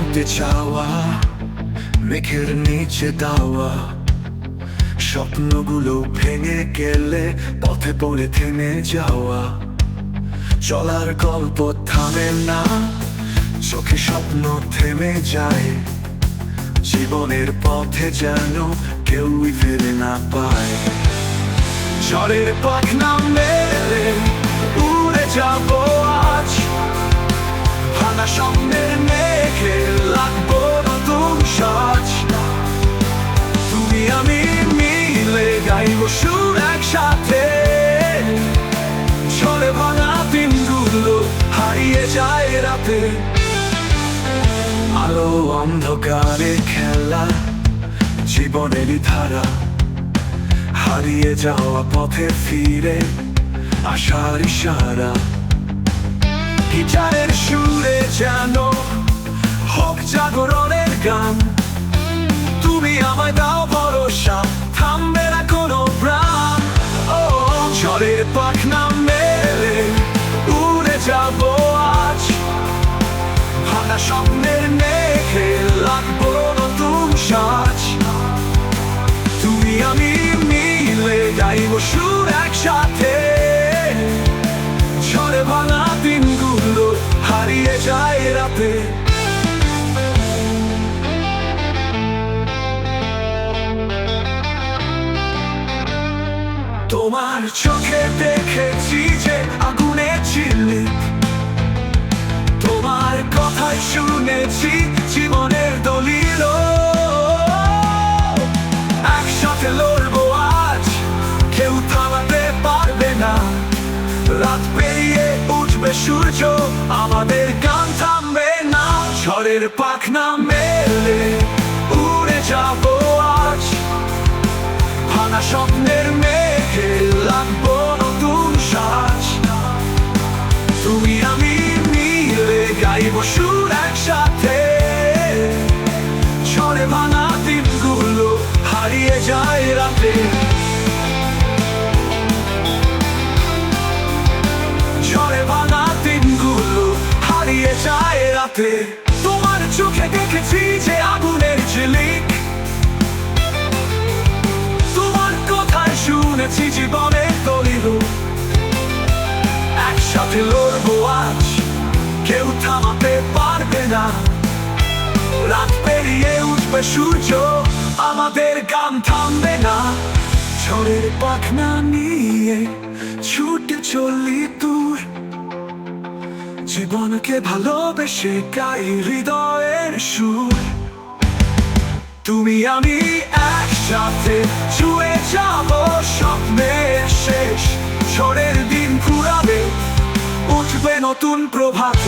উড়তে চাওয়া, মেঘের নিচে দাওয়া, স্বপ্নগুলো ভেঙে গেলে পথে পড়ে থেমে যাওয়া। চলার গল্প থামে না, চোখে স্বপ্ন থেমে যায়। জীবনের পথে যেন কেউই ফিরে না পায়। ঝড়ের পাখনা মেলে উড়ে যাব আজ, ভাঙা স্বপ্নের মেঘে লাগবো নতুন সাজ। তুমি আমি মিলে গাইব সুর একসাথে, ঝড়ে ভাঙা দিনগুলো হারিয়ে যায় রাতে। আলো অন্ধকারে খেলা, জীবনেরই ধারা, হারিয়ে যাওয়া পথে ফিরে আসার ইশারা। গিটারের সুরে যেন হোক জাগরণের গান, তুমি আমায় দাও ভরসা, থামবে না কোনো প্রাণ। ও ঝড়ের পাখনা মেলে উড়ে যাব আজ, ভাঙা স্বপ্নের মেঘে লাগবো নতুন সাজ। তুমি আমি মিলে গাইব সুর একসাথে, ঝড়ে ভাঙা দিনগুলো হারিয়ে যায় রাতে। তোমার চোখে দেখেছি যে আগুনের ঝিলিক, তোমার কথাই শুনেছি জীবনের দলিল। একসাথে লড়বো আজ, কেউ থামাতে পারবে না। রাত পেরিয়ে উঠবে সূর্য, আমাদের গান থামবে না। ঝড়ের পাখনা মেলে উড়ে যাব আজ, ভাঙা স্বপ্নের মেঘে লাগবো নতুন সাজ। তুমি আমি মিলে গাইব সুর একসাথে, ঝড়ে ভাঙা দিনগুলো হারিয়ে যায় রাতে। ঝড়ে ভাঙা দিনগুলো হারিয়ে যায় রাতে। তোমার চোখে দেখেছি যে আগুনের ঝিলিক, তোমার কথায় শুনেছি জীবনের দলিল। একসাথে লড়বো আজ, কেউ থামাতে পারবে না। রাত পেরিয়ে উঠবে সূর্য, আমাদের গান থামবে না। ঝড়ের পাখনা নিয়ে ছুটে চলি দূর, জীবনকে ভালোবেসে গাই হৃদয়ের সুর। তুমি আমি একসাথে ছুঁয়ে যাব স্বপ্নের শেষ। ঝড়ের দিন ফুরাবে, উঠবে নতুন প্রভাত।